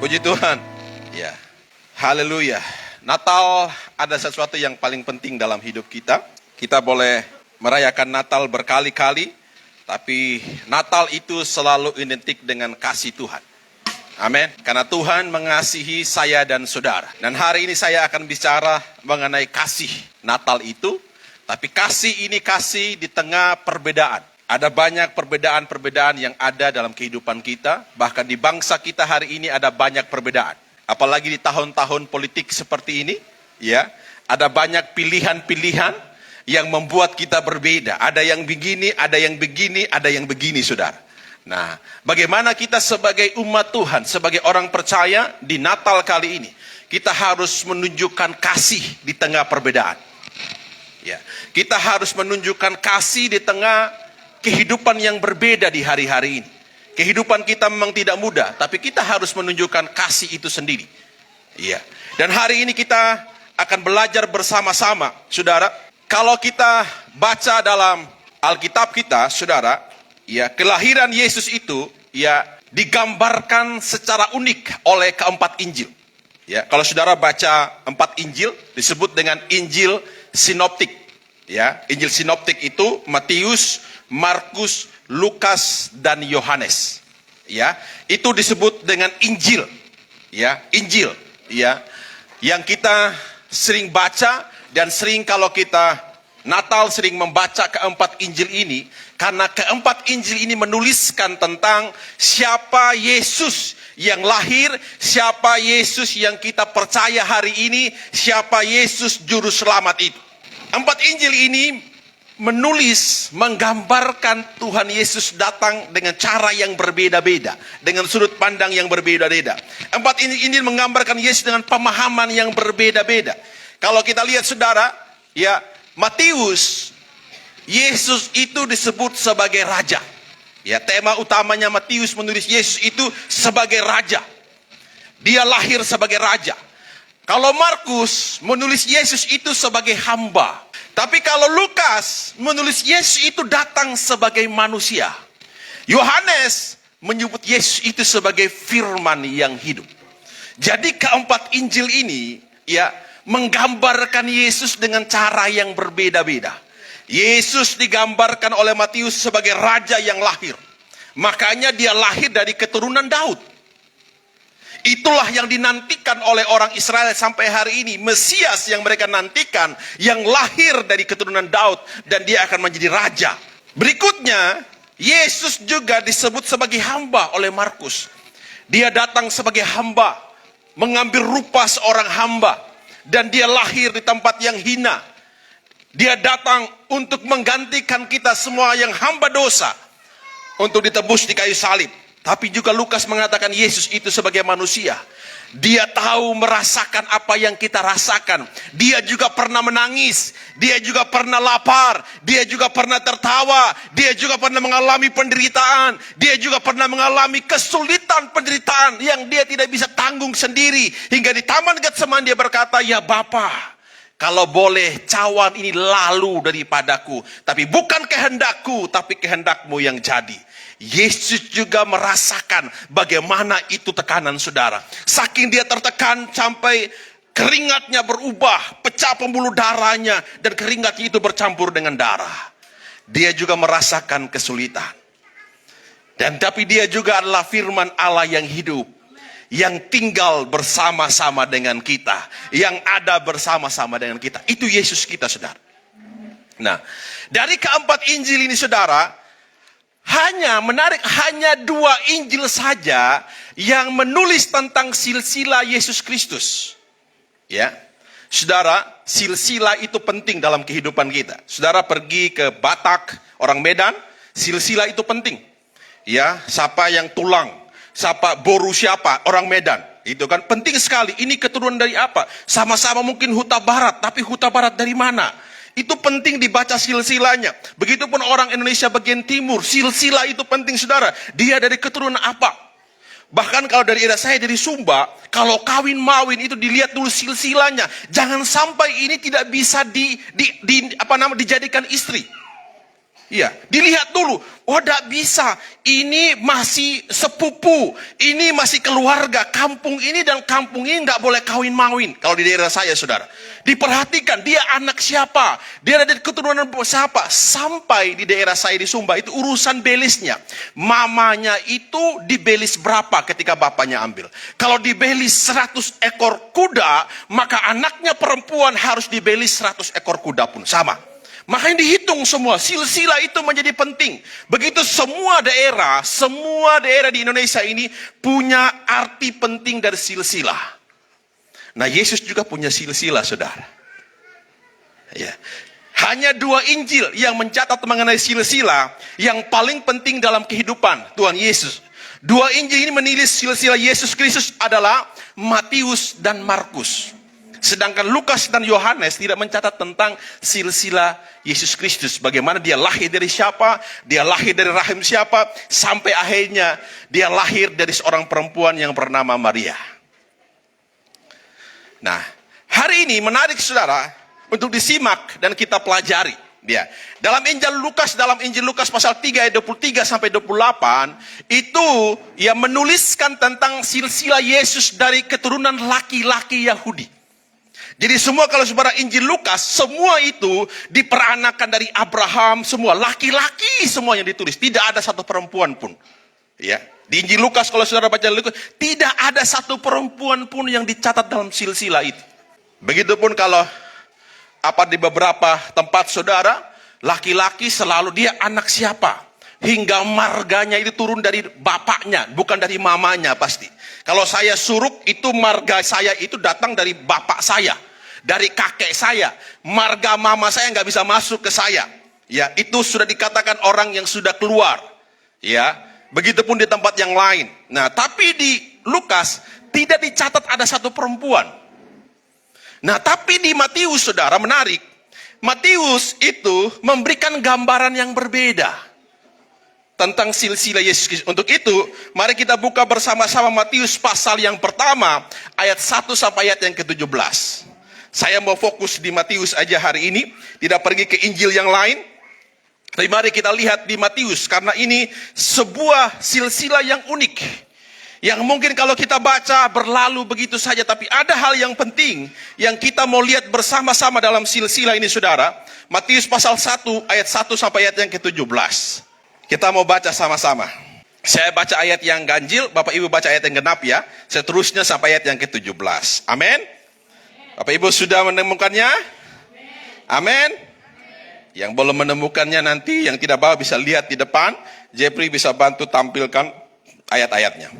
Puji Tuhan. Ya. Haleluya. Natal ada sesuatu yang paling penting dalam hidup kita. Kita boleh merayakan Natal berkali-kali, tapi Natal itu selalu identik dengan kasih Tuhan. Amin. Karena Tuhan mengasihi saya dan saudara. Dan hari ini saya akan bicara mengenai kasih Natal itu. Tapi kasih ini kasih di tengah perbedaan. Ada banyak perbedaan-perbedaan yang ada dalam kehidupan kita. Bahkan di bangsa kita hari ini ada banyak perbedaan. Apalagi di tahun-tahun politik seperti ini. Ya, ada banyak pilihan-pilihan yang membuat kita berbeda. Ada yang begini, ada yang begini, ada yang begini, saudara. Nah, bagaimana kita sebagai umat Tuhan, sebagai orang percaya di Natal kali ini, kita harus menunjukkan kasih di tengah perbedaan. Ya, kita harus menunjukkan kasih di tengah kehidupan yang berbeda di hari-hari ini. Kehidupan kita memang tidak mudah, tapi kita harus menunjukkan kasih itu sendiri. Ya, dan hari ini kita akan belajar bersama-sama, saudara. Kalau kita baca dalam Alkitab kita, saudara, ya, kelahiran Yesus itu ya digambarkan secara unik oleh keempat Injil. Ya, kalau saudara baca 4 Injil disebut dengan Injil sinoptik. Ya, Injil sinoptik itu Matius, Markus, Lukas dan Yohanes. Ya, itu disebut dengan Injil. Ya, Injil, ya. Yang kita sering baca dan sering kalau kita Natal sering membaca keempat Injil ini, karena keempat Injil ini menuliskan tentang siapa Yesus yang lahir, siapa Yesus yang kita percaya hari ini, siapa Yesus juru selamat itu. 4 Injil ini menulis, menggambarkan Tuhan Yesus datang dengan cara yang berbeda-beda, dengan sudut pandang yang berbeda-beda. 4 Injil menggambarkan Yesus dengan pemahaman yang berbeda-beda. Kalau kita lihat saudara, ya, Matius, Yesus itu disebut sebagai raja. Ya, tema utamanya Matius menulis Yesus itu sebagai raja. Dia lahir sebagai raja. Kalau Markus menulis Yesus itu sebagai hamba. Tapi kalau Lukas menulis Yesus itu datang sebagai manusia. Yohanes menyebut Yesus itu sebagai firman yang hidup. Jadi keempat Injil ini ya menggambarkan Yesus dengan cara yang berbeda-beda. Yesus digambarkan oleh Matius sebagai raja yang lahir. Makanya dia lahir dari keturunan Daud. Itulah yang dinantikan oleh orang Israel sampai hari ini. Mesias yang mereka nantikan, yang lahir dari keturunan Daud, dan dia akan menjadi raja. Berikutnya, Yesus juga disebut sebagai hamba oleh Markus. Dia datang sebagai hamba, mengambil rupa seorang hamba, dan dia lahir di tempat yang hina. Dia datang untuk menggantikan kita semua yang hamba dosa, untuk ditebus di kayu salib. Tapi juga Lukas mengatakan Yesus itu sebagai manusia. Dia tahu merasakan apa yang kita rasakan. Dia juga pernah menangis. Dia juga pernah lapar. Dia juga pernah tertawa. Dia juga pernah mengalami penderitaan. Dia juga pernah mengalami kesulitan penderitaan yang dia tidak bisa tanggung sendiri. Hingga di Taman Getsemani dia berkata, "Ya Bapa, kalau boleh cawan ini lalu daripadaku. Tapi bukan kehendakku, tapi kehendakmu yang jadi." Yesus juga merasakan bagaimana itu tekanan saudara. Saking dia tertekan sampai keringatnya berubah, pecah pembuluh darahnya, dan keringatnya itu bercampur dengan darah. Dia juga merasakan kesulitan. Dan tapi dia juga adalah firman Allah yang hidup, yang tinggal bersama-sama dengan kita, yang ada bersama-sama dengan kita. Itu Yesus kita, saudara. Nah, dari keempat Injil ini, saudara, hanya 2 Injil saja yang menulis tentang silsilah Yesus Kristus. Ya, saudara, silsilah itu penting dalam kehidupan kita. Saudara pergi ke Batak, orang Medan, silsilah itu penting. Ya, siapa yang tulang, siapa boru siapa, orang Medan. Itu kan penting sekali. Ini keturunan dari apa? Sama-sama mungkin Huta Barat, tapi Huta Barat dari mana? Itu penting dibaca silsilahnya. Begitupun orang Indonesia bagian timur, silsilah itu penting, saudara. Dia dari keturunan apa? Bahkan kalau dari saya dari Sumba, kalau kawin mawin itu dilihat dulu silsilahnya. Jangan sampai ini tidak bisa dijadikan istri. Ya, dilihat dulu. Oh, tidak bisa. Ini masih sepupu. Ini masih keluarga. Kampung ini dan kampung ini tidak boleh kawin-mawin. Kalau di daerah saya, saudara. Diperhatikan, dia anak siapa. Dia ada keturunan siapa. Sampai di daerah saya di Sumba, itu urusan belisnya. Mamanya itu dibelis berapa ketika bapaknya ambil. Kalau dibelis 100 ekor kuda, maka anaknya perempuan harus dibelis 100 ekor kuda pun. Sama. Makanya dihitung semua, silsilah itu menjadi penting. Begitu semua daerah di Indonesia ini punya arti penting dari silsilah. Nah, Yesus juga punya silsilah, saudara. Ya. Hanya 2 Injil yang mencatat mengenai silsilah yang paling penting dalam kehidupan Tuhan Yesus. 2 Injil ini menilis silsilah Yesus Kristus adalah Matius dan Markus. Sedangkan Lukas dan Yohanes tidak mencatat tentang silsilah Yesus Kristus. Bagaimana dia lahir dari siapa, dia lahir dari rahim siapa, sampai akhirnya dia lahir dari seorang perempuan yang bernama Maria. Nah, hari ini menarik, saudara, untuk disimak dan kita pelajari. Ya. Dalam Injil Lukas pasal 3 ayat 23 sampai 28, itu ia menuliskan tentang silsilah Yesus dari keturunan laki-laki Yahudi. Jadi semua, kalau saudara Injil Lukas, semua itu diperanakan dari Abraham, semua laki-laki semua yang ditulis, tidak ada satu perempuan pun. Ya, di Injil Lukas kalau saudara baca Lukas, tidak ada satu perempuan pun yang dicatat dalam silsilah itu. Begitupun kalau di beberapa tempat, saudara, laki-laki selalu dia anak siapa, hingga marganya itu turun dari bapaknya, bukan dari mamanya pasti. Kalau saya Suruk, itu marga saya itu datang dari bapak saya, dari kakek saya. Marga mama saya nggak bisa masuk ke saya. Ya, itu sudah dikatakan orang yang sudah keluar. Ya, begitupun di tempat yang lain. Nah, tapi di Lukas tidak dicatat ada satu perempuan. Nah, tapi di Matius, saudara, menarik. Matius itu memberikan gambaran yang berbeda tentang silsilah Yesus Kristus. Untuk itu, mari kita buka bersama-sama Matius pasal yang pertama, ayat 1 sampai ayat yang ke-17. Saya mau fokus di Matius aja hari ini, tidak pergi ke Injil yang lain. Tapi mari kita lihat di Matius, karena ini sebuah silsilah yang unik. Yang mungkin kalau kita baca berlalu begitu saja, tapi ada hal yang penting yang kita mau lihat bersama-sama dalam silsilah ini, saudara. Matius pasal 1, ayat 1 sampai ayat yang ke-17. Kita mau baca sama-sama. Saya baca ayat yang ganjil, Bapak Ibu baca ayat yang genap ya. Seterusnya sampai ayat yang ke-17. Amin. Bapak Ibu sudah menemukannya? Amin. Yang belum menemukannya nanti, yang tidak bawa bisa lihat di depan. Jeffrey bisa bantu tampilkan ayat-ayatnya.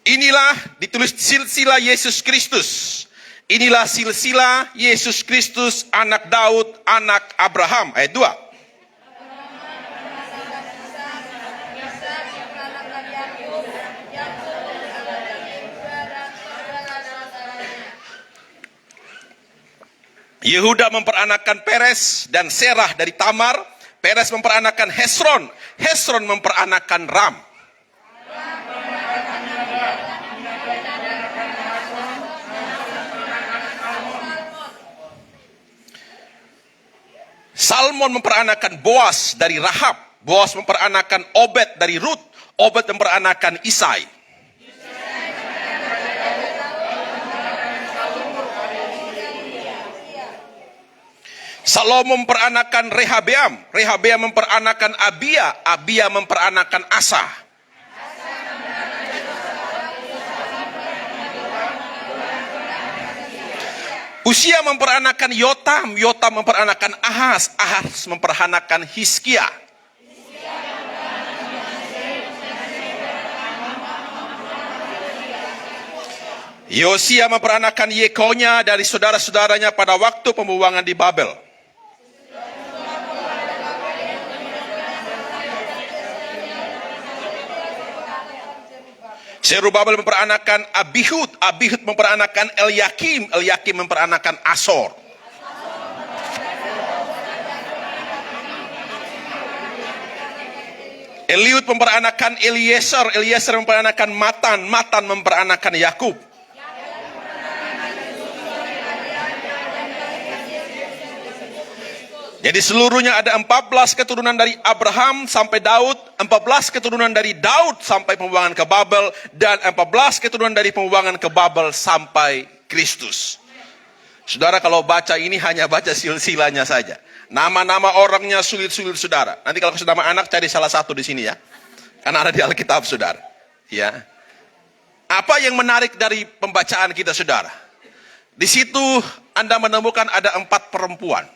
Inilah ditulis silsilah Yesus Kristus. Inilah silsilah Yesus Kristus, anak Daud, anak Abraham. Ayat 2. Yehuda memperanakan Peres dan Serah dari Tamar. Peres memperanakan Hesron. Hesron memperanakan Ram. Salmon memperanakan Boas dari Rahab. Boas memperanakan Obed dari Rut. Obed memperanakan Isai. Salomo memperanakan Rehabeam. Rehabeam memperanakan Abia. Abia memperanakan Asa. Usia memperanakan Yotam. Yotam memperanakan Ahaz. Ahaz memperanakan Hizkia. Yosia memperanakan Yekonya dari saudara-saudaranya pada waktu pembuangan di Babel. Zerubabel memperanakan Abihud. Abihud memperanakan Elyakim. Elyakim memperanakan Asor. Eliud memperanakan Eliezer. Eliezer memperanakan Matan. Matan memperanakan Yakub. Jadi seluruhnya ada 14 keturunan dari Abraham sampai Daud, 14 keturunan dari Daud sampai pembuangan ke Babel, dan 14 keturunan dari pembuangan ke Babel sampai Kristus. Saudara kalau baca ini hanya baca silsilahnya saja. Nama-nama orangnya sulit-sulit saudara. Nanti kalau sudah nama anak cari salah satu di sini ya. Karena ada di Alkitab saudara. Ya. Apa yang menarik dari pembacaan kita saudara? Di situ Anda menemukan ada 4 perempuan.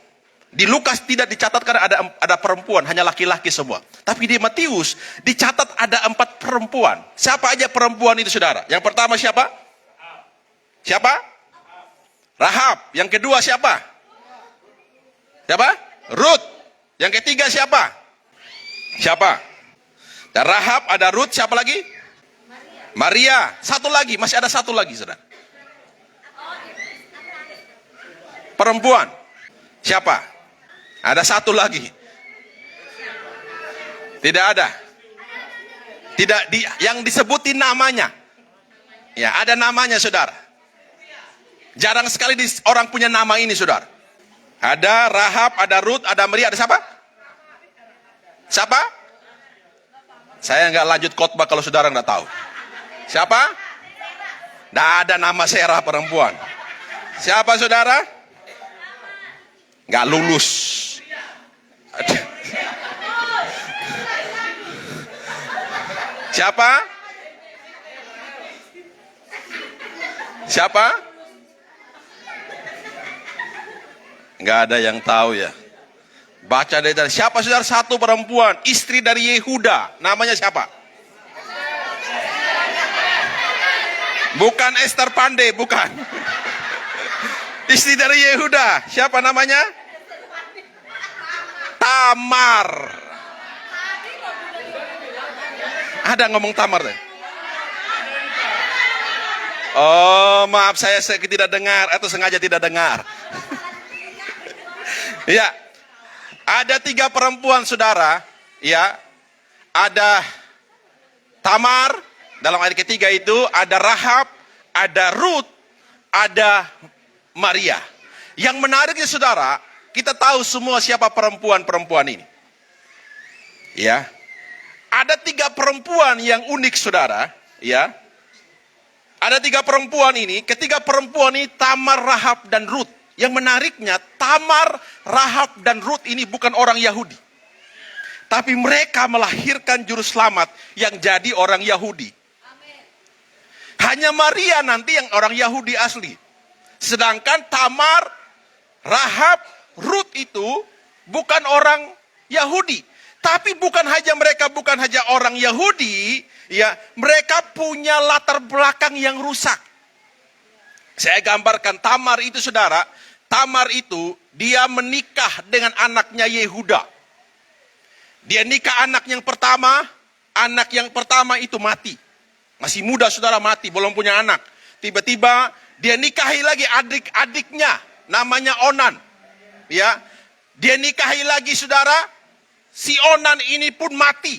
Di Lukas tidak dicatatkan ada perempuan, hanya laki-laki semua. Tapi di Matius dicatat ada 4 perempuan. Siapa aja perempuan itu saudara? Yang pertama siapa? Siapa? Rahab. Yang kedua siapa? Siapa? Ruth. Yang ketiga siapa? Siapa? Dan Rahab, ada Ruth, siapa lagi? Maria. Satu lagi, masih ada satu lagi saudara. Perempuan. Siapa? Ada satu lagi. Tidak ada. Yang disebutin namanya. Ya, ada namanya saudara. Jarang sekali orang punya nama ini saudara. Ada Rahab, ada Ruth, ada Maria, ada siapa? Siapa? Saya nggak lanjut khotbah kalau saudara nggak tahu. Siapa? Nggak ada nama Serah perempuan. Siapa saudara? Nggak lulus. Siapa? Siapa? Nggak ada yang tahu ya. Baca dari siapa saudara? Satu perempuan, istri dari Yehuda. Namanya siapa? Bukan Esther Pandey, bukan. Istri dari Yehuda. Siapa namanya? Tamar. Ada ngomong Tamar deh. Oh, maaf saya tidak dengar atau sengaja tidak dengar. Ya. Ada 3 perempuan saudara, ya. Ada Tamar, dalam ayat ketiga itu ada Rahab, ada Ruth, ada Maria. Yang menariknya saudara, kita tahu semua siapa perempuan-perempuan ini. Ya. Ada 3 perempuan yang unik saudara, ya. Ada 3 perempuan ini, ketiga perempuan ini Tamar, Rahab, dan Ruth. Yang menariknya, Tamar, Rahab, dan Ruth ini bukan orang Yahudi. Tapi mereka melahirkan juru selamat yang jadi orang Yahudi. Hanya Maria nanti yang orang Yahudi asli. Sedangkan Tamar, Rahab, Ruth itu bukan orang Yahudi. Tapi bukan hanya orang Yahudi, ya, mereka punya latar belakang yang rusak. Saya gambarkan Tamar itu saudara. Tamar itu dia menikah dengan anaknya Yehuda. Dia nikah anak yang pertama itu mati. Masih muda saudara mati, belum punya anak. Tiba-tiba dia nikahi lagi adik-adiknya, namanya Onan. Ya, dia nikahi lagi saudara, si Onan ini pun mati.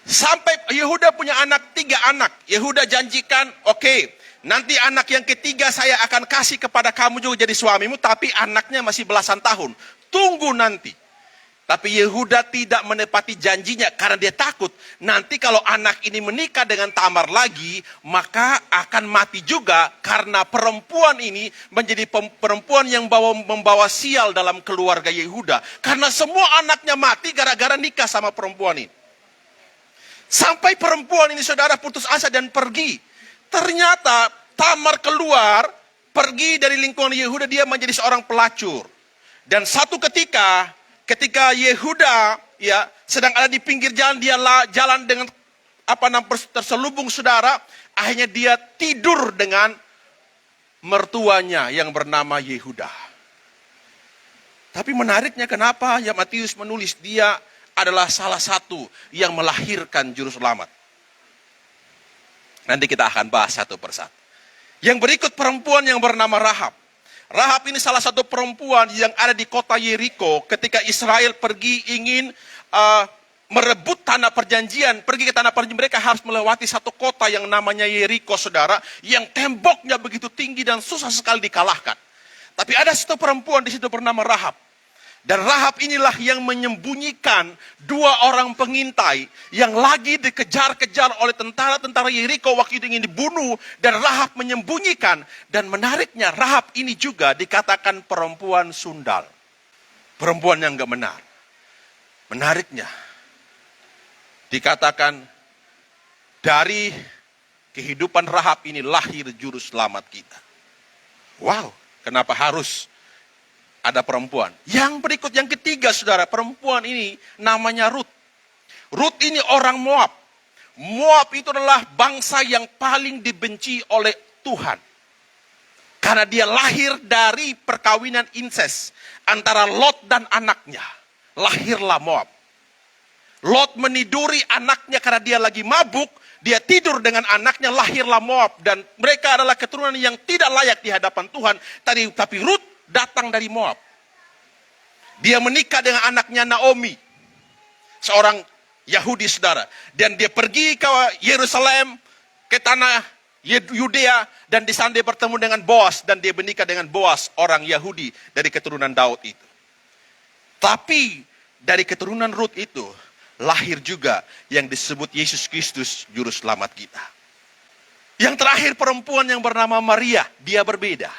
Sampai Yehuda punya 3 anak. Yehuda janjikan, oke, nanti anak yang ketiga saya akan kasih kepada kamu juga jadi suamimu, tapi anaknya masih belasan tahun. Tunggu nanti. Tapi Yehuda tidak menepati janjinya karena dia takut nanti kalau anak ini menikah dengan Tamar lagi, maka akan mati juga karena perempuan ini menjadi perempuan yang membawa sial dalam keluarga Yehuda. Karena semua anaknya mati gara-gara nikah sama perempuan ini. Sampai perempuan ini saudara putus asa dan pergi. Ternyata Tamar keluar, pergi dari lingkungan Yehuda, dia menjadi seorang pelacur. Dan satu ketika Yehuda ya sedang ada di pinggir jalan, dia jalan dengan terselubung saudara, akhirnya dia tidur dengan mertuanya yang bernama Yehuda. Tapi menariknya kenapa ya Matius menulis dia adalah salah satu yang melahirkan juru selamat. Nanti kita akan bahas satu persatu. Yang berikut perempuan yang bernama Rahab. Rahab ini salah satu perempuan yang ada di kota Yeriko ketika Israel pergi ingin merebut tanah perjanjian. Pergi ke tanah perjanjian, mereka harus melewati satu kota yang namanya Yeriko saudara. Yang temboknya begitu tinggi dan susah sekali dikalahkan. Tapi ada satu perempuan di situ bernama Rahab. Dan Rahab inilah yang menyembunyikan dua orang pengintai yang lagi dikejar-kejar oleh tentara-tentara Yeriko waktu itu ingin dibunuh. Dan Rahab menyembunyikan. Dan menariknya Rahab ini juga dikatakan perempuan sundal. Perempuan yang gak benar. Menariknya dikatakan dari kehidupan Rahab ini lahir juru selamat kita. Wow, kenapa harus ada perempuan? Yang berikut, yang ketiga saudara, perempuan ini namanya Rut. Rut ini orang Moab. Moab itu adalah bangsa yang paling dibenci oleh Tuhan. Karena dia lahir dari perkawinan incest antara Lot dan anaknya. Lahirlah Moab. Lot meniduri anaknya karena dia lagi mabuk. Dia tidur dengan anaknya, lahirlah Moab. Dan mereka adalah keturunan yang tidak layak di hadapan Tuhan. Tapi Rut datang dari Moab. Dia menikah dengan anaknya Naomi. Seorang Yahudi saudara. Dan dia pergi ke Yerusalem, ke tanah Yudea. Dan di sana dia bertemu dengan Boas. Dan dia menikah dengan Boas, orang Yahudi dari keturunan Daud itu. Tapi dari keturunan Rut itu lahir juga yang disebut Yesus Kristus, juru selamat kita. Yang terakhir perempuan yang bernama Maria, dia berbeda.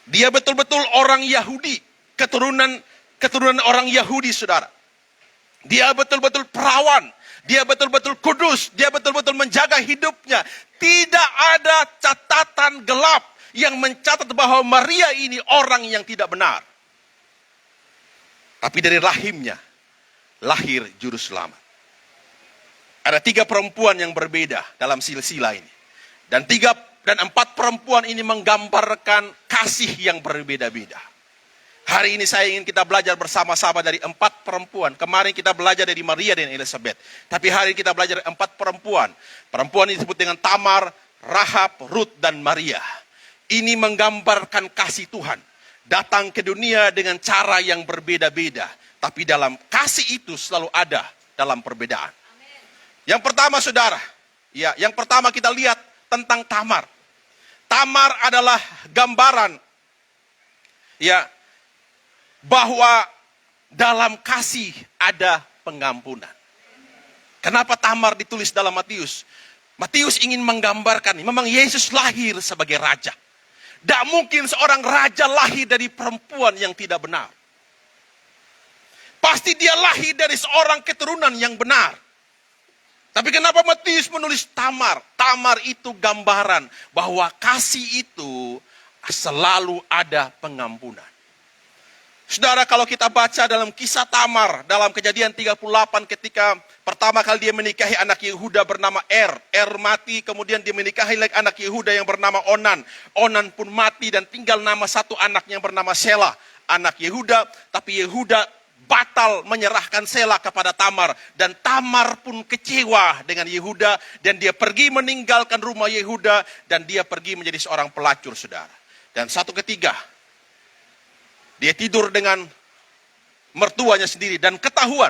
Dia betul-betul orang Yahudi, keturunan orang Yahudi saudara. Dia betul-betul perawan, dia betul-betul kudus, dia betul-betul menjaga hidupnya. Tidak ada catatan gelap yang mencatat bahwa Maria ini orang yang tidak benar. Tapi dari rahimnya lahir juru selamat. Ada 3 perempuan yang berbeda dalam silsilah ini. Dan 4 perempuan ini menggambarkan kasih yang berbeda-beda. Hari ini saya ingin kita belajar bersama-sama dari 4 perempuan. Kemarin kita belajar dari Maria dan Elizabeth. Tapi hari ini kita belajar 4 perempuan. Perempuan ini disebut dengan Tamar, Rahab, Rut, dan Maria. Ini menggambarkan kasih Tuhan. Datang ke dunia dengan cara yang berbeda-beda. Tapi dalam kasih itu selalu ada dalam perbedaan. Amen. Yang pertama saudara, yang pertama kita lihat tentang Tamar. Tamar adalah gambaran bahwa dalam kasih ada pengampunan. Kenapa Tamar ditulis dalam Matius? Matius ingin menggambarkan, memang Yesus lahir sebagai raja. Tidak mungkin seorang raja lahir dari perempuan yang tidak benar. Pasti dia lahir dari seorang keturunan yang benar. Tapi kenapa Matius menulis Tamar? Tamar itu gambaran bahwa kasih itu selalu ada pengampunan. Saudara, kalau kita baca dalam kisah Tamar, dalam Kejadian 38 ketika pertama kali dia menikahi anak Yehuda bernama Er mati, kemudian dia menikahi lagi anak Yehuda yang bernama Onan. Onan pun mati dan tinggal nama satu anak yang bernama Shelah, anak Yehuda. Tapi Yehuda batal menyerahkan Shelah kepada Tamar. Dan Tamar pun kecewa dengan Yehuda. Dan dia pergi meninggalkan rumah Yehuda. Dan dia pergi menjadi seorang pelacur, saudara. Dan satu ketiga, dia tidur dengan mertuanya sendiri dan ketahuan.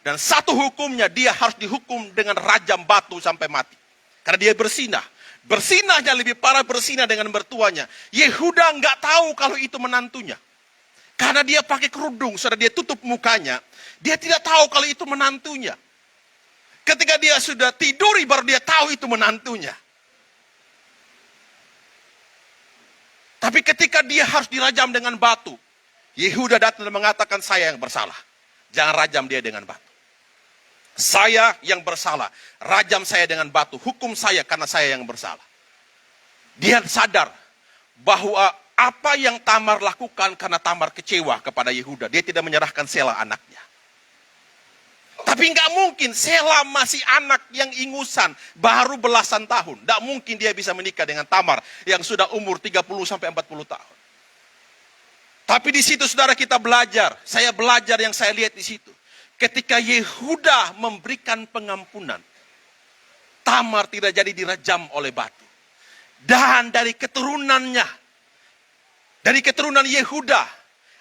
Dan satu hukumnya, dia harus dihukum dengan rajam batu sampai mati. Karena dia bersinah. Bersinahnya lebih parah bersinah dengan mertuanya. Yehuda nggak tahu kalau itu menantunya. Karena dia pakai kerudung, saudara, dia tutup mukanya. Dia tidak tahu kalau itu menantunya. Ketika dia sudah tidur, baru dia tahu itu menantunya. Tapi ketika dia harus dirajam dengan batu, Yehuda datang dan mengatakan, saya yang bersalah. Jangan rajam dia dengan batu. Saya yang bersalah. Rajam saya dengan batu. Hukum saya karena saya yang bersalah. Dia sadar bahwa apa yang Tamar lakukan karena Tamar kecewa kepada Yehuda. Dia tidak menyerahkan Shelah anaknya. Tapi nggak mungkin, Shelah masih anak yang ingusan. Baru belasan tahun. Nggak mungkin dia bisa menikah dengan Tamar yang sudah umur 30-40 tahun. Tapi di situ saudara kita belajar. Saya belajar yang saya lihat di situ. Ketika Yehuda memberikan pengampunan, Tamar tidak jadi dirajam oleh batu. Dan dari keturunannya, dari keturunan Yehuda,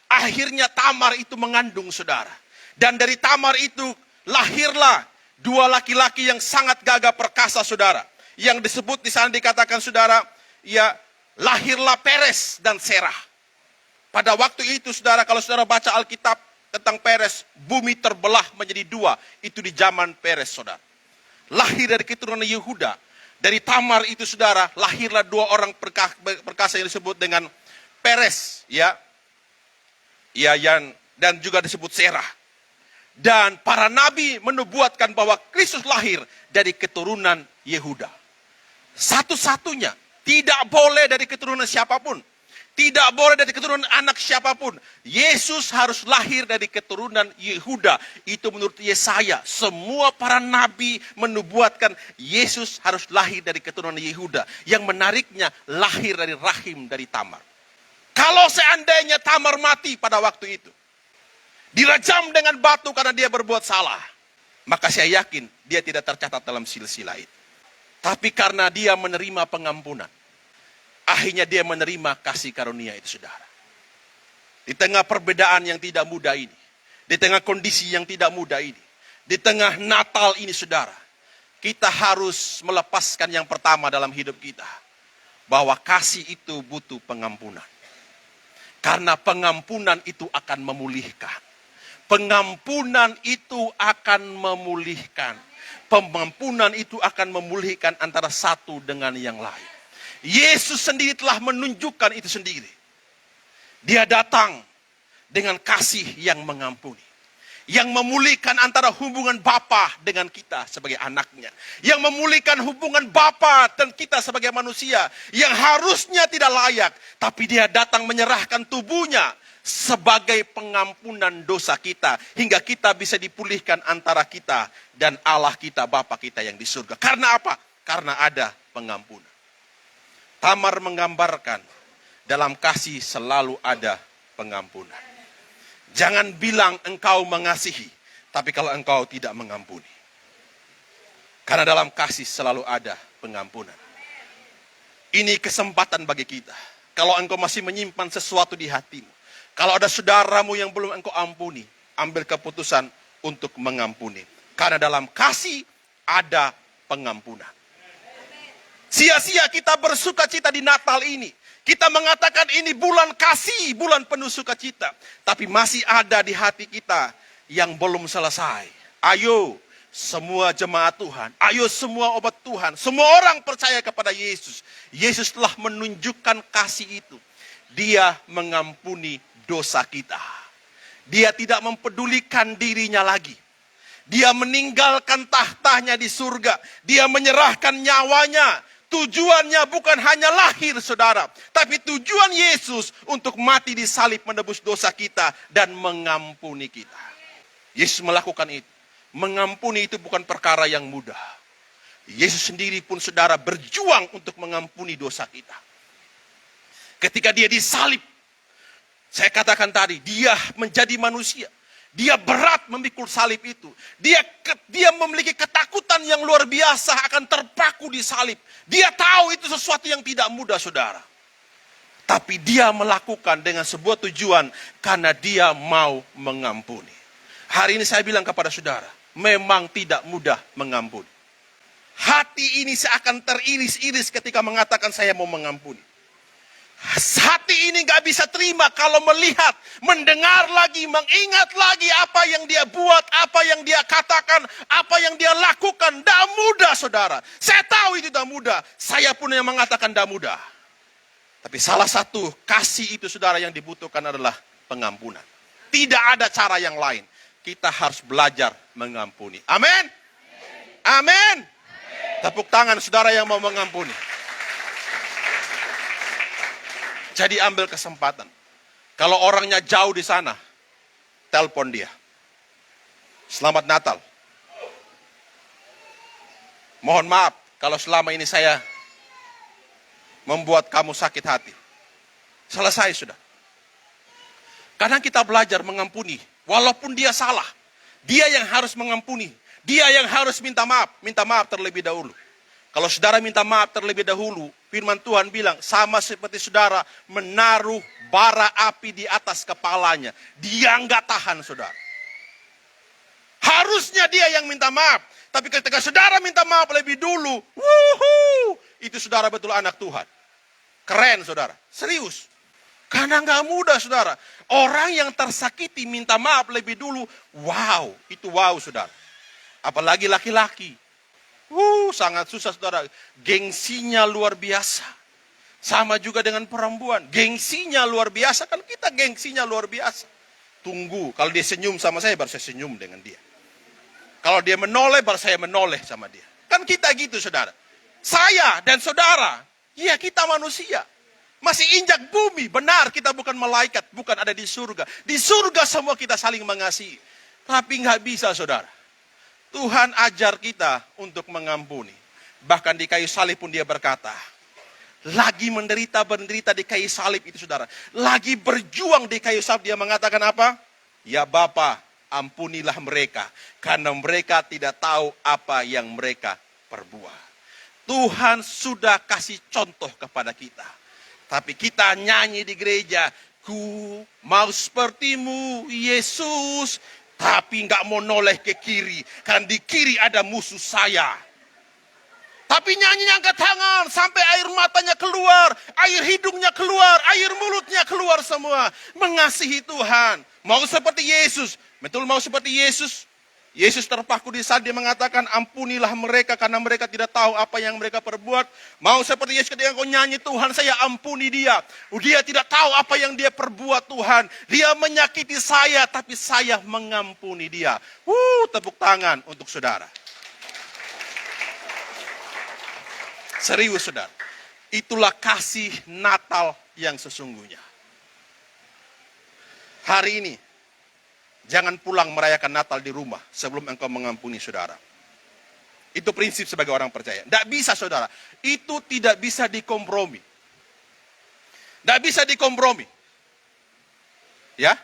akhirnya Tamar itu mengandung saudara. Dan dari Tamar itu lahirlah 2 laki-laki yang sangat gagah perkasa saudara. Yang disebut di sana dikatakan saudara, lahirlah Peres dan Serah. Pada waktu itu saudara, kalau saudara baca Alkitab tentang Peres, bumi terbelah menjadi dua. Itu di zaman Peres saudara. Lahir dari keturunan Yehuda. Dari Tamar itu saudara, lahirlah dua orang perkasa yang disebut dengan Peres. Ya, dan juga disebut Serah. Dan para nabi menubuatkan bahwa Kristus lahir dari keturunan Yehuda. Satu-satunya, tidak boleh dari keturunan siapapun. Tidak boleh dari keturunan anak siapapun. Yesus harus lahir dari keturunan Yehuda. Itu menurut Yesaya. Semua para nabi menubuatkan Yesus harus lahir dari keturunan Yehuda. Yang menariknya lahir dari rahim dari Tamar. Kalau seandainya Tamar mati pada waktu itu, dirajam dengan batu karena dia berbuat salah, maka saya yakin dia tidak tercatat dalam silsilah itu. Tapi karena dia menerima pengampunan, akhirnya dia menerima kasih karunia itu saudara. Di tengah perbedaan yang tidak mudah ini, di tengah kondisi yang tidak mudah ini, di tengah Natal ini saudara, kita harus melepaskan yang pertama dalam hidup kita, bahwa kasih itu butuh pengampunan. Karena pengampunan itu akan memulihkan. Pengampunan itu akan memulihkan. Pengampunan itu akan memulihkan antara satu dengan yang lain. Yesus sendiri telah menunjukkan itu sendiri. Dia datang dengan kasih yang mengampuni. Yang memulihkan antara hubungan Bapa dengan kita sebagai anaknya. Yang memulihkan hubungan Bapa dan kita sebagai manusia. Yang harusnya tidak layak. Tapi dia datang menyerahkan tubuhnya sebagai pengampunan dosa kita. Hingga kita bisa dipulihkan antara kita dan Allah kita, Bapa kita yang di surga. Karena apa? Karena ada pengampunan. Tamar menggambarkan dalam kasih selalu ada pengampunan. Jangan bilang engkau mengasihi, tapi kalau engkau tidak mengampuni. Karena dalam kasih selalu ada pengampunan. Ini kesempatan bagi kita. Kalau engkau masih menyimpan sesuatu di hatimu, kalau ada saudaramu yang belum engkau ampuni, ambil keputusan untuk mengampuni. Karena dalam kasih ada pengampunan. Sia-sia kita bersuka cita di Natal ini. Kita mengatakan ini bulan kasih, bulan penuh sukacita. Tapi masih ada di hati kita yang belum selesai. Ayo semua jemaat Tuhan, ayo semua umat Tuhan, semua orang percaya kepada Yesus. Yesus telah menunjukkan kasih itu. Dia mengampuni dosa kita. Dia tidak mempedulikan dirinya lagi. Dia meninggalkan tahtanya di surga. Dia menyerahkan nyawanya. Tujuannya bukan hanya lahir saudara, tapi tujuan Yesus untuk mati di salib menebus dosa kita dan mengampuni kita. Yesus melakukan itu. Mengampuni itu bukan perkara yang mudah. Yesus sendiri pun saudara berjuang untuk mengampuni dosa kita. Ketika dia disalib, saya katakan tadi, dia menjadi manusia. Dia berat memikul salib itu. Dia memiliki ketakutan yang luar biasa akan terpaku di salib. Dia tahu itu sesuatu yang tidak mudah saudara. Tapi dia melakukan dengan sebuah tujuan karena dia mau mengampuni. Hari ini saya bilang kepada saudara, memang tidak mudah mengampuni. Hati ini seakan teriris-iris ketika mengatakan saya mau mengampuni. Hati ini gak bisa terima kalau melihat, mendengar lagi, mengingat lagi apa yang dia buat, apa yang dia katakan, apa yang dia lakukan. Tidak mudah saudara. Saya tahu itu tidak mudah. Saya pun yang mengatakan tidak mudah. Tapi salah satu kasih itu saudara yang dibutuhkan adalah pengampunan. Tidak ada cara yang lain. Kita harus belajar mengampuni. Amin. Amin. Tepuk tangan saudara yang mau mengampuni. Jadi ambil kesempatan. Kalau orangnya jauh di sana, telepon dia. Selamat Natal. Mohon maaf kalau selama ini saya membuat kamu sakit hati. Selesai sudah. Kadang kita belajar mengampuni, walaupun dia salah. Dia yang harus mengampuni. Dia yang harus minta maaf terlebih dahulu. Kalau saudara minta maaf terlebih dahulu, firman Tuhan bilang, sama seperti saudara menaruh bara api di atas kepalanya. Dia nggak tahan saudara. Harusnya dia yang minta maaf. Tapi ketika saudara minta maaf lebih dulu, itu saudara betul anak Tuhan. Keren saudara, serius. Karena nggak mudah, saudara. Orang yang tersakiti minta maaf lebih dulu. Wow, itu wow, saudara. Apalagi laki-laki. Sangat susah, saudara. Gengsinya luar biasa. Sama juga dengan perempuan. Gengsinya luar biasa. Kalau kita gengsinya luar biasa. Tunggu, kalau dia senyum sama saya, baru saya senyum dengan dia. Kalau dia menoleh, baru saya menoleh sama dia. Kan kita gitu, saudara. Saya dan saudara, ya kita manusia. Masih injak bumi, benar kita bukan malaikat, bukan ada di surga. Di surga semua kita saling mengasihi. Tapi nggak bisa, saudara. Tuhan ajar kita untuk mengampuni. Bahkan di kayu salib pun dia berkata, lagi menderita di kayu salib itu, saudara. Lagi berjuang di kayu salib, dia mengatakan apa? Ya Bapa, ampunilah mereka, karena mereka tidak tahu apa yang mereka perbuat. Tuhan sudah kasih contoh kepada kita. Tapi kita nyanyi di gereja, ku mau sepertimu Yesus, tapi nggak mau noleh ke kiri, karena di kiri ada musuh saya. Tapi nyanyinya angkat tangan, sampai air matanya keluar, air hidungnya keluar, air mulutnya keluar semua. Mengasihi Tuhan, mau seperti Yesus. Betul mau seperti Yesus? Yesus terpaku di salib, dia mengatakan, ampunilah mereka karena mereka tidak tahu apa yang mereka perbuat. Mau seperti Yesus ketika kau nyanyi, Tuhan saya ampuni dia. Dia tidak tahu apa yang dia perbuat, Tuhan. Dia menyakiti saya, tapi saya mengampuni dia. Tepuk tangan untuk saudara. Serius, saudara. Itulah kasih Natal yang sesungguhnya. Hari ini, jangan pulang merayakan Natal di rumah sebelum engkau mengampuni saudara. Itu prinsip sebagai orang percaya. Tidak bisa, saudara. Itu tidak bisa dikompromi. Tidak bisa dikompromi. Ya?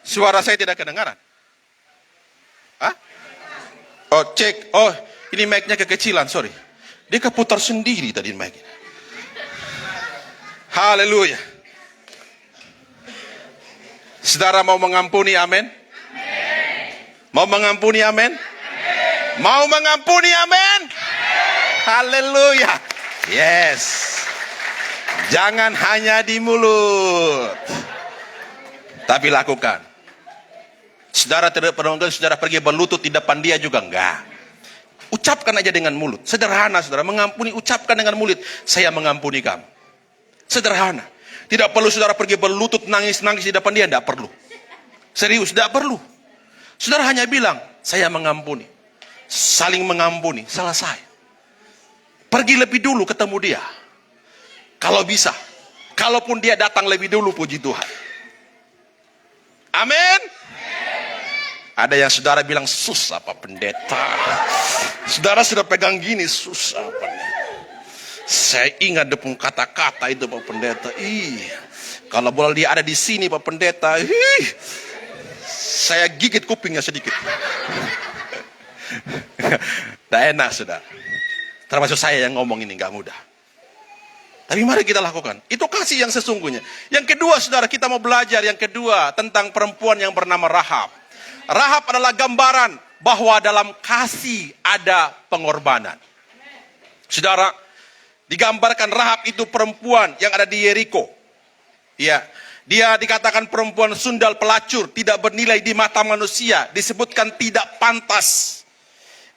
Suara saya tidak kedengaran. Hah? Oh, cek. Oh, ini mic-nya kekecilan, sorry. Dia keputar sendiri tadi mic-nya. Haleluya. Saudara mau mengampuni, amin? Mau mengampuni, amin? Mau mengampuni, amin? Haleluya. Yes. Jangan hanya di mulut, tapi lakukan. Saudara tidak pernah, saudara pergi berlutut di depan dia juga enggak. Ucapkan aja dengan mulut. Sederhana, saudara. Mengampuni, ucapkan dengan mulut. Saya mengampuni kamu. Sederhana. Tidak perlu saudara pergi berlutut, nangis-nangis di depan dia. Tidak perlu. Serius, tidak perlu. Saudara hanya bilang, saya mengampuni. Saling mengampuni, selesai. Pergi lebih dulu ketemu dia. Kalau bisa. Kalaupun dia datang lebih dulu, puji Tuhan. Amin. Ada yang saudara bilang, susah Pak Pendeta. Saudara sudah pegang gini, susah Pak Pendeta. Saya ingat depung kata-kata itu Pak Pendeta. Kalau bola dia ada di sini Pak Pendeta. Saya gigit kupingnya sedikit. Tidak enak, saudara. Termasuk saya yang ngomong ini, gak mudah. Tapi mari kita lakukan. Itu kasih yang sesungguhnya. Yang kedua, saudara, kita mau belajar. Yang kedua, tentang perempuan yang bernama Rahab. Rahab adalah gambaran bahwa dalam kasih ada pengorbanan. Saudara, digambarkan Rahab itu perempuan yang ada di Yeriko. Ya, dia dikatakan perempuan sundal pelacur, tidak bernilai di mata manusia, disebutkan tidak pantas.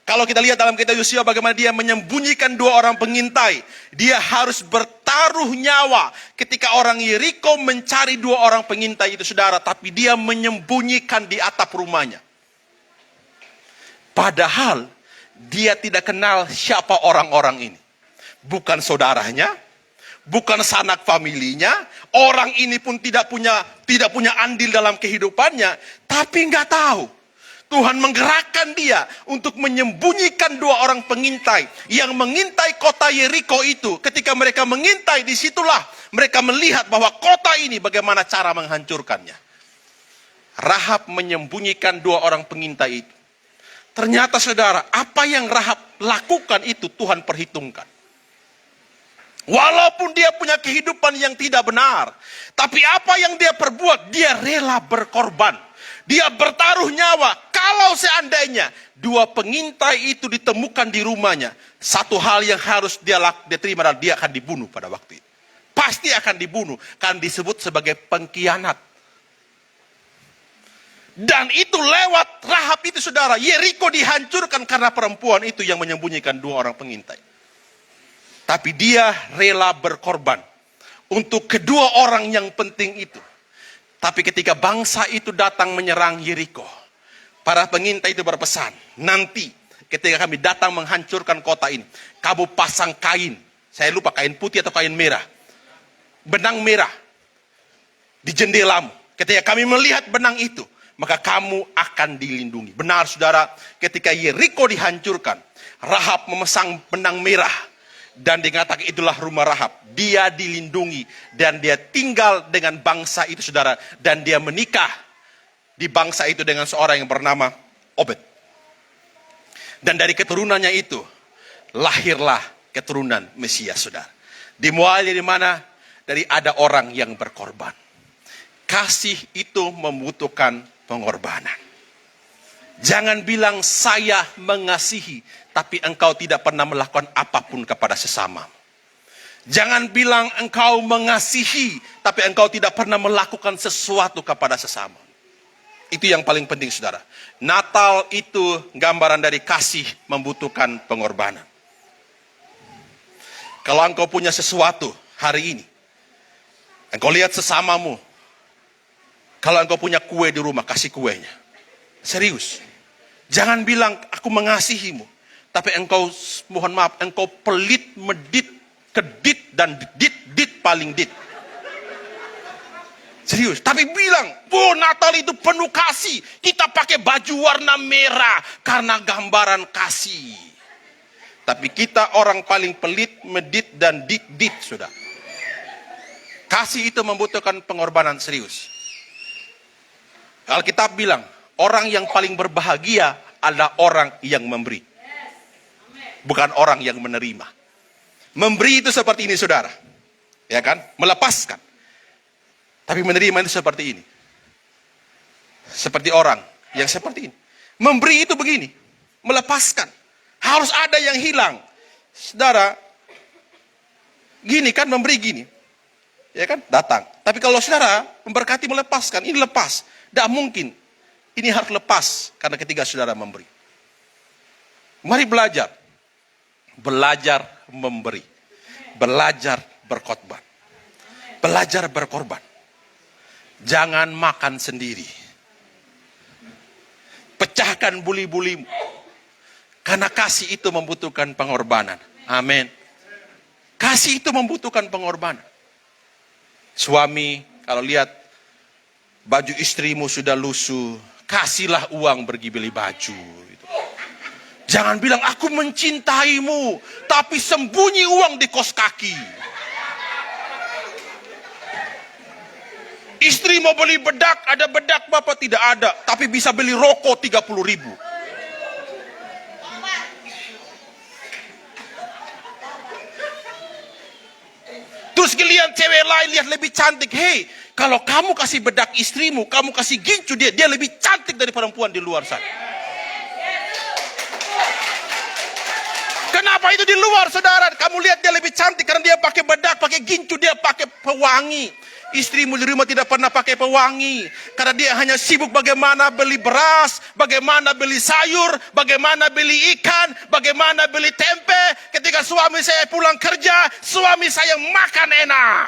Kalau kita lihat dalam kitab Yosua bagaimana dia menyembunyikan 2 orang pengintai. Dia harus bertaruh nyawa ketika orang Yeriko mencari 2 orang pengintai itu, saudara. Tapi dia menyembunyikan di atap rumahnya. Padahal dia tidak kenal siapa orang-orang ini. Bukan saudaranya, bukan sanak familinya. Orang ini pun tidak punya andil dalam kehidupannya. Tapi nggak tahu. Tuhan menggerakkan dia untuk menyembunyikan 2 orang pengintai yang mengintai kota Yeriko itu. Ketika mereka mengintai, disitulah mereka melihat bahwa kota ini bagaimana cara menghancurkannya. Rahab menyembunyikan 2 orang pengintai itu. Ternyata, saudara, apa yang Rahab lakukan itu Tuhan perhitungkan. Walaupun dia punya kehidupan yang tidak benar, tapi apa yang dia perbuat, dia rela berkorban. Dia bertaruh nyawa. Kalau seandainya 2 pengintai itu ditemukan di rumahnya, satu hal yang harus dia terima adalah dia akan dibunuh pada waktu itu. pasti akan dibunuh, kan disebut sebagai pengkhianat. Dan itu lewat Rahab itu saudara, Yeriko dihancurkan karena perempuan itu yang menyembunyikan 2 orang pengintai. Tapi dia rela berkorban untuk kedua orang yang penting itu. Tapi ketika bangsa itu datang menyerang Yeriko, para pengintai itu berpesan, nanti ketika kami datang menghancurkan kota ini, kamu pasang kain, saya lupa kain putih atau kain merah, benang merah di jendelamu. Ketika kami melihat benang itu, maka kamu akan dilindungi. Benar saudara, ketika Yeriko dihancurkan, Rahab memasang benang merah dan dikatakan itulah rumah Rahab. Dia dilindungi dan dia tinggal dengan bangsa itu saudara, dan dia menikah di bangsa itu dengan seorang yang bernama Obed. Dan dari keturunannya itu lahirlah keturunan Mesias saudara. Dimulai dari mana? Dari ada orang yang berkorban. Kasih itu membutuhkan pengorbanan. Jangan bilang saya mengasihi, tapi engkau tidak pernah melakukan apapun kepada sesama. Jangan bilang engkau mengasihi, tapi engkau tidak pernah melakukan sesuatu kepada sesama. Itu yang paling penting saudara. Natal itu gambaran dari kasih membutuhkan pengorbanan. Kalau engkau punya sesuatu hari ini, engkau lihat sesamamu. Kalau engkau punya kue di rumah, kasih kuenya. Serius. Jangan bilang aku mengasihimu. Tapi engkau, mohon maaf, engkau pelit, medit, kedit, dan dit paling dit. Serius. Tapi bilang, Natal itu penuh kasih. Kita pakai baju warna merah karena gambaran kasih. Tapi kita orang paling pelit, medit, dan dit sudah. Kasih itu membutuhkan pengorbanan serius. Alkitab bilang, orang yang paling berbahagia adalah orang yang memberi. Bukan orang yang menerima. Memberi itu seperti ini saudara. Ya kan? Melepaskan. Tapi menerima itu seperti ini. Seperti orang yang seperti ini. Memberi itu begini. Melepaskan. Harus ada yang hilang. Saudara, gini kan memberi gini. Ya kan? Datang. Tapi kalau saudara memberkati melepaskan, ini lepas. Tidak mungkin. Ini harus lepas karena ketika saudara memberi. Mari belajar. Belajar memberi. Belajar berkorban. Belajar berkorban. Jangan makan sendiri. Pecahkan buli-bulimu. Karena kasih itu membutuhkan pengorbanan. Amin. Kasih itu membutuhkan pengorbanan. Suami, kalau lihat baju istrimu sudah lusuh, kasihlah uang pergi beli baju. Jangan bilang aku mencintaimu, tapi sembunyi uang di kos kaki. Istri mau beli bedak, ada bedak bapak tidak ada, tapi bisa beli rokok 30.000. Terus lihat cewek lain lihat lebih cantik, hei. Kalau kamu kasih bedak istrimu, kamu kasih gincu dia lebih cantik dari perempuan di luar sana. Kenapa itu di luar saudara? Kamu lihat dia lebih cantik karena dia pakai bedak, pakai gincu, dia pakai pewangi. Istrimu di rumah tidak pernah pakai pewangi. Karena dia hanya sibuk bagaimana beli beras, bagaimana beli sayur, bagaimana beli ikan, bagaimana beli tempe. Ketika suami saya pulang kerja, suami saya makan enak.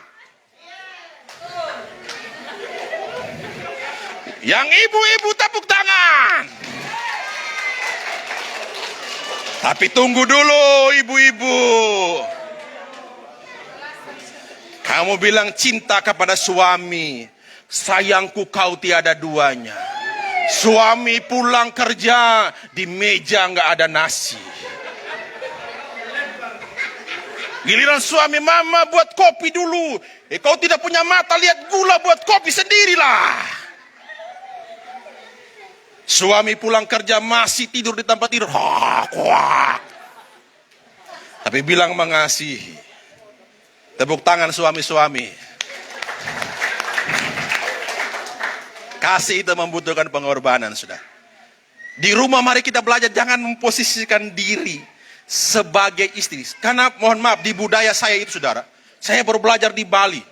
Yang ibu-ibu tepuk tangan. Tapi tunggu dulu ibu-ibu. Kamu bilang cinta kepada suami. Sayangku kau tiada duanya. Suami pulang kerja, di meja nggak ada nasi. Giliran suami, mama buat kopi dulu. Kau tidak punya mata lihat gula, buat kopi sendirilah. Suami pulang kerja masih tidur di tempat tidur. Tapi bilang mengasihi. Tepuk tangan suami-suami. Kasih itu membutuhkan pengorbanan sudah. Di rumah mari kita belajar jangan memposisikan diri sebagai istri. Karena mohon maaf di budaya saya itu saudara. Saya baru belajar di Bali.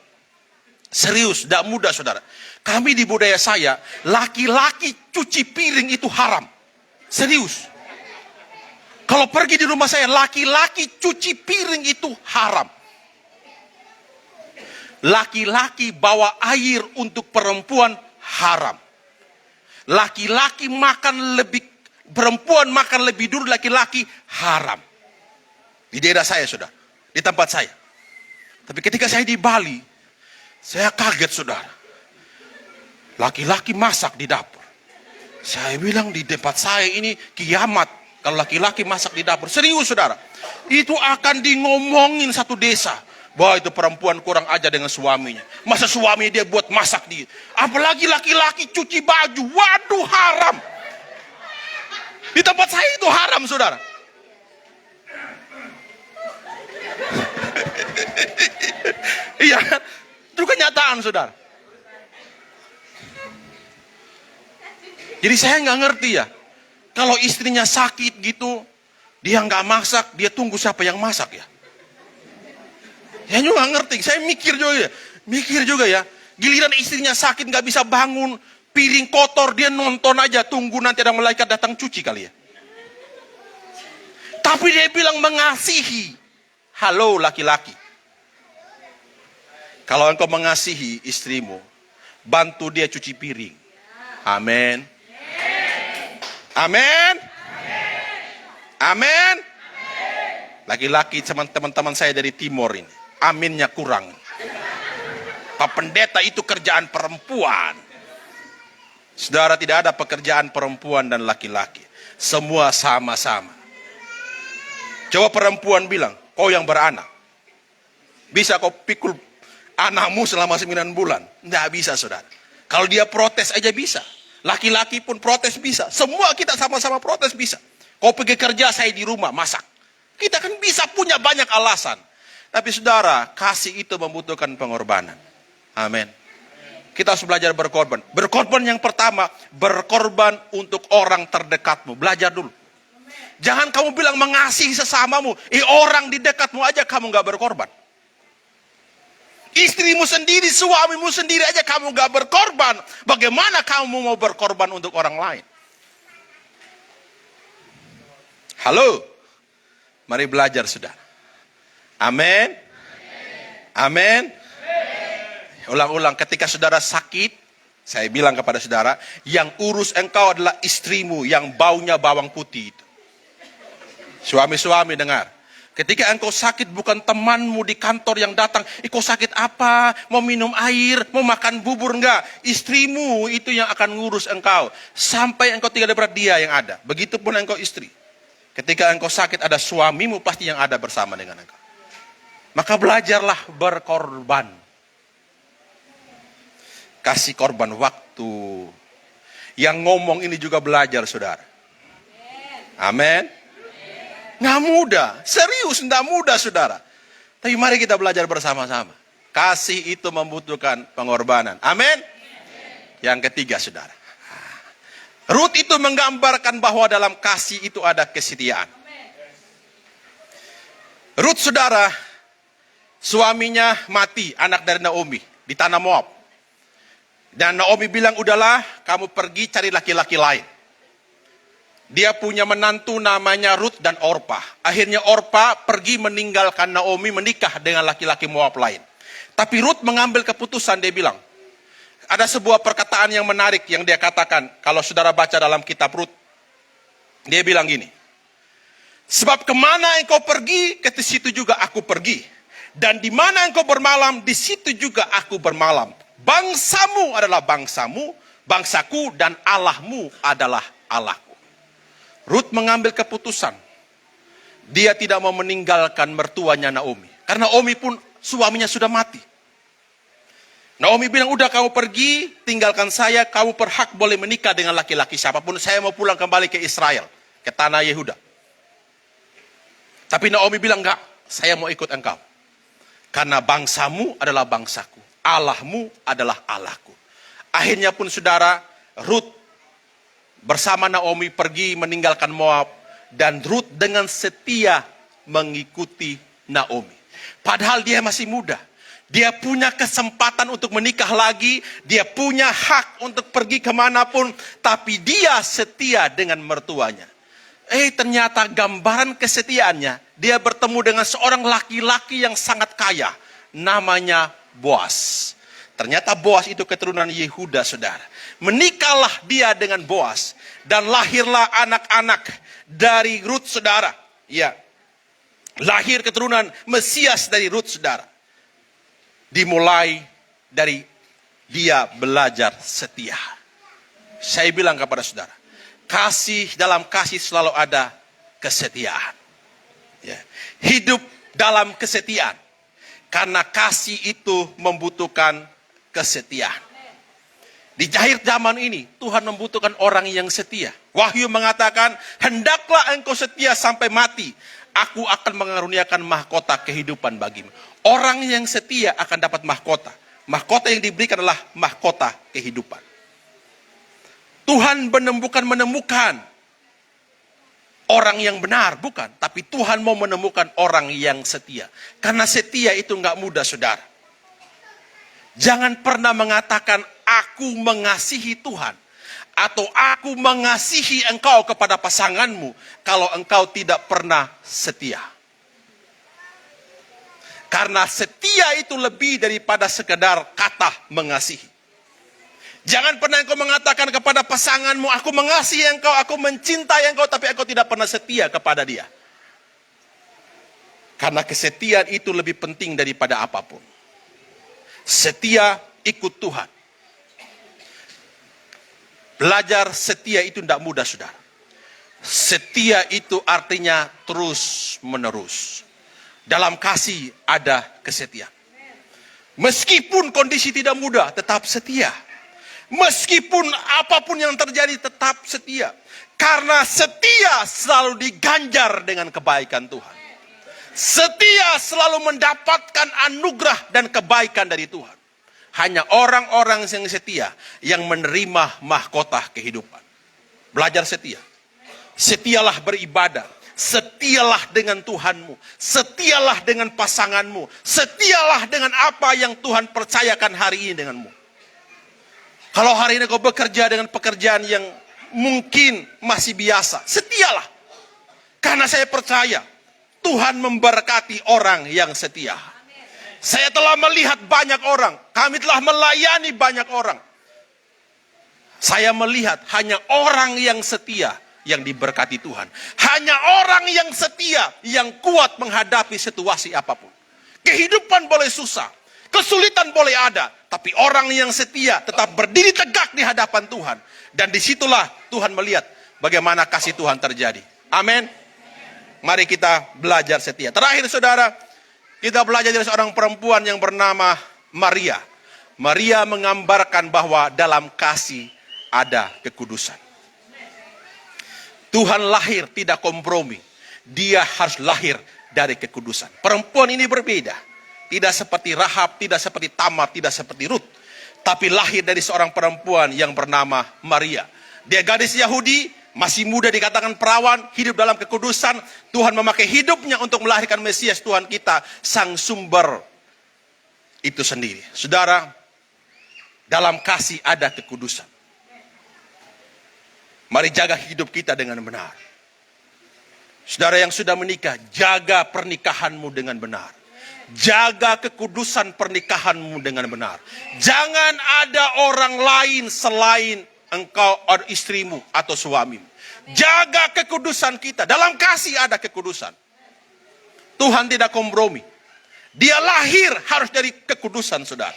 Serius, tidak mudah saudara. Kami di budaya saya, laki-laki cuci piring itu haram. Serius. Kalau pergi di rumah saya, laki-laki cuci piring itu haram. Laki-laki bawa air untuk perempuan haram. Laki-laki makan lebih, perempuan makan lebih dulu laki-laki haram. Di daerah saya sudah, di tempat saya. Tapi ketika saya di Bali, saya kaget saudara. Laki-laki masak di dapur. Saya bilang di tempat saya ini kiamat. Kalau laki-laki masak di dapur. Serius saudara. Itu akan ngomongin satu desa. Bahwa itu perempuan kurang ajar dengan suaminya. Masa suaminya dia buat masak di. Apalagi laki-laki cuci baju. Waduh haram. Di tempat saya itu haram saudara. Iya kan? Itu kenyataan saudara. Jadi saya nggak ngerti ya. Kalau istrinya sakit gitu, dia nggak masak, dia tunggu siapa yang masak ya? Saya juga nggak ngerti. Saya mikir juga ya. Giliran istrinya sakit nggak bisa bangun, piring kotor dia nonton aja, tunggu nanti ada malaikat datang cuci kali ya. Tapi dia bilang mengasihi. Halo laki-laki. Kalau engkau mengasihi istrimu, bantu dia cuci piring. Amin. Amin. Amin. Laki-laki teman-teman saya dari timur ini, aminnya kurang. Pak Pendeta itu kerjaan perempuan. Saudara, tidak ada pekerjaan perempuan dan laki-laki. Semua sama-sama. Coba perempuan bilang, kau yang beranak. Bisa kau pikul anakmu selama 9 bulan? Tidak bisa saudara. Kalau dia protes aja bisa. Laki-laki pun protes bisa. Semua kita sama-sama protes bisa. Kau pergi kerja, saya di rumah masak. Kita kan bisa punya banyak alasan. Tapi saudara, kasih itu membutuhkan pengorbanan. Amin. Kita harus belajar berkorban. Berkorban yang pertama, berkorban untuk orang terdekatmu. Belajar dulu. Jangan kamu bilang mengasihi sesamamu. Orang di dekatmu aja kamu gak berkorban. Istrimu sendiri, suamimu sendiri aja kamu gak berkorban. Bagaimana kamu mau berkorban untuk orang lain? Halo. Mari belajar saudara. Amin. Amin. Ulang-ulang, ketika saudara sakit, saya bilang kepada saudara, yang urus engkau adalah istrimu yang baunya bawang putih itu. Suami-suami dengar. Ketika engkau sakit bukan temanmu di kantor yang datang, engkau sakit apa? Mau minum air, mau makan bubur enggak? Istrimu itu yang akan ngurus engkau. Sampai engkau tidak ada berat dia yang ada. Begitupun engkau istri. Ketika engkau sakit ada suamimu pasti yang ada bersama dengan engkau. Maka belajarlah berkorban. Kasih korban waktu. Yang ngomong ini juga belajar saudara. Amin. Nggak mudah, serius nggak mudah saudara. Tapi mari kita belajar bersama-sama. Kasih itu membutuhkan pengorbanan. Amin. Yang ketiga saudara. Rut itu menggambarkan bahwa dalam kasih itu ada kesetiaan. Rut saudara, suaminya mati, anak dari Naomi di tanah Moab. Dan Naomi bilang, udahlah kamu pergi cari laki-laki lain. Dia punya menantu namanya Rut dan Orpa. Akhirnya Orpa pergi meninggalkan Naomi menikah dengan laki-laki Moab lain. Tapi Rut mengambil keputusan, dia bilang. Ada sebuah perkataan yang menarik yang dia katakan. Kalau saudara baca dalam kitab Rut. Dia bilang gini. Sebab kemana engkau pergi, ke situ juga aku pergi. Dan di mana engkau bermalam, di situ juga aku bermalam. Bangsamu adalah bangsamu, bangsaku dan Allahmu adalah Allahku. Rut mengambil keputusan. Dia tidak mau meninggalkan mertuanya Naomi. Karena Naomi pun suaminya sudah mati. Naomi bilang, udah kamu pergi, tinggalkan saya, kamu berhak boleh menikah dengan laki-laki siapapun. Saya mau pulang kembali ke Israel, ke tanah Yehuda. Tapi Naomi bilang, enggak, saya mau ikut engkau. Karena bangsamu adalah bangsaku. Allahmu adalah Allahku. Akhirnya pun saudara, Rut bersama Naomi pergi meninggalkan Moab. Dan Rut dengan setia mengikuti Naomi. Padahal dia masih muda. Dia punya kesempatan untuk menikah lagi. Dia punya hak untuk pergi kemanapun. Tapi dia setia dengan mertuanya. Ternyata gambaran kesetiaannya. Dia bertemu dengan seorang laki-laki yang sangat kaya. Namanya Boas. Ternyata Boas itu keturunan Yehuda, saudara. Menikahlah dia dengan Boas. Dan lahirlah anak-anak dari Rut, saudara. Ya. Lahir keturunan Mesias dari Rut, saudara. Dimulai dari dia belajar setia. Saya bilang kepada saudara, dalam kasih selalu ada kesetiaan. Ya. Hidup dalam kesetiaan. Karena kasih itu membutuhkan kesetiaan. Di akhir zaman ini, Tuhan membutuhkan orang yang setia. Wahyu mengatakan, hendaklah engkau setia sampai mati. Aku akan mengaruniakan mahkota kehidupan bagimu. Orang yang setia akan dapat mahkota. Mahkota yang diberikan adalah mahkota kehidupan. Tuhan bukan menemukan orang yang benar, bukan. Tapi Tuhan mau menemukan orang yang setia. Karena setia itu nggak mudah, saudara. Jangan pernah mengatakan, aku mengasihi Tuhan. Atau aku mengasihi engkau kepada pasanganmu. Kalau engkau tidak pernah setia. Karena setia itu lebih daripada sekedar kata mengasihi. Jangan pernah engkau mengatakan kepada pasanganmu, aku mengasihi engkau, aku mencintai engkau, tapi engkau tidak pernah setia kepada dia. Karena kesetiaan itu lebih penting daripada apapun. Setia ikut Tuhan. Belajar setia itu tidak mudah, saudara. Setia itu artinya terus menerus. Dalam kasih ada kesetiaan. Meskipun kondisi tidak mudah, tetap setia. Meskipun apapun yang terjadi, tetap setia. Karena setia selalu diganjar dengan kebaikan Tuhan. Setia selalu mendapatkan anugerah dan kebaikan dari Tuhan. Hanya orang-orang yang setia yang menerima mahkota kehidupan. Belajar setia. Setialah beribadah. Setialah dengan Tuhanmu. Setialah dengan pasanganmu. Setialah dengan apa yang Tuhan percayakan hari ini denganmu. Kalau hari ini kau bekerja dengan pekerjaan yang mungkin masih biasa, setialah. Karena saya percaya Tuhan memberkati orang yang setia. Saya telah melihat banyak orang. Kami telah melayani banyak orang. Saya melihat hanya orang yang setia yang diberkati Tuhan. Hanya orang yang setia yang kuat menghadapi situasi apapun. Kehidupan boleh susah, kesulitan boleh ada, tapi orang yang setia tetap berdiri tegak di hadapan Tuhan. Dan disitulah Tuhan melihat bagaimana kasih Tuhan terjadi. Amin. Mari kita belajar setia. Terakhir, saudara, kita belajar dari seorang perempuan yang bernama Maria. Maria menggambarkan bahwa dalam kasih ada kekudusan. Tuhan lahir tidak kompromi. Dia harus lahir dari kekudusan. Perempuan ini berbeda. Tidak seperti Rahab, tidak seperti Tamar, tidak seperti Rut. Tapi lahir dari seorang perempuan yang bernama Maria. Dia gadis Yahudi, masih muda dikatakan perawan, hidup dalam kekudusan. Tuhan memakai hidupnya untuk melahirkan Mesias Tuhan kita, sang sumber itu sendiri. Saudara, dalam kasih ada kekudusan. Mari jaga hidup kita dengan benar. Saudara yang sudah menikah, jaga pernikahanmu dengan benar. Jaga kekudusan pernikahanmu dengan benar. Jangan ada orang lain selain engkau atau istrimu atau suamimu. Jaga kekudusan kita. Dalam kasih ada kekudusan. Tuhan tidak kompromi. Dia lahir harus dari kekudusan, saudara.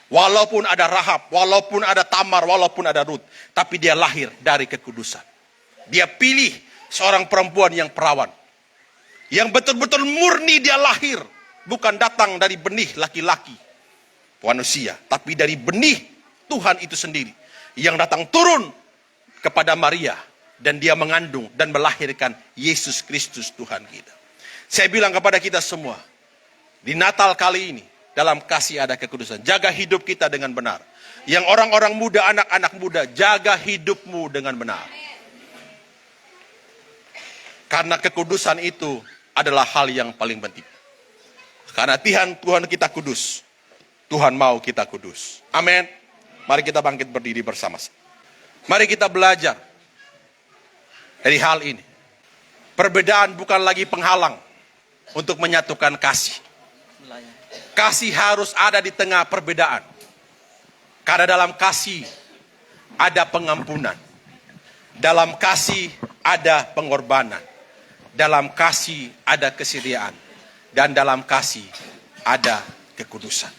Walaupun ada Rahab, walaupun ada Tamar, walaupun ada Rut. Tapi dia lahir dari kekudusan. Dia pilih seorang perempuan yang perawan. Yang betul-betul murni dia lahir. Bukan datang dari benih laki-laki manusia. Tapi dari benih Tuhan itu sendiri. Yang datang turun kepada Maria. Dan dia mengandung dan melahirkan Yesus Kristus Tuhan kita. Saya bilang kepada kita semua. Di Natal kali ini. Dalam kasih ada kekudusan. Jaga hidup kita dengan benar. Yang orang-orang muda, anak-anak muda, jaga hidupmu dengan benar. Karena kekudusan itu adalah hal yang paling penting. Karena Tuhan kita kudus. Tuhan mau kita kudus. Amin. Mari kita bangkit berdiri bersama-sama. Mari kita belajar dari hal ini. Perbedaan bukan lagi penghalang untuk menyatukan kasih. Kasih harus ada di tengah perbedaan. Karena dalam kasih ada pengampunan. Dalam kasih ada pengorbanan. Dalam kasih ada kesetiaan. Dan dalam kasih ada kekudusan.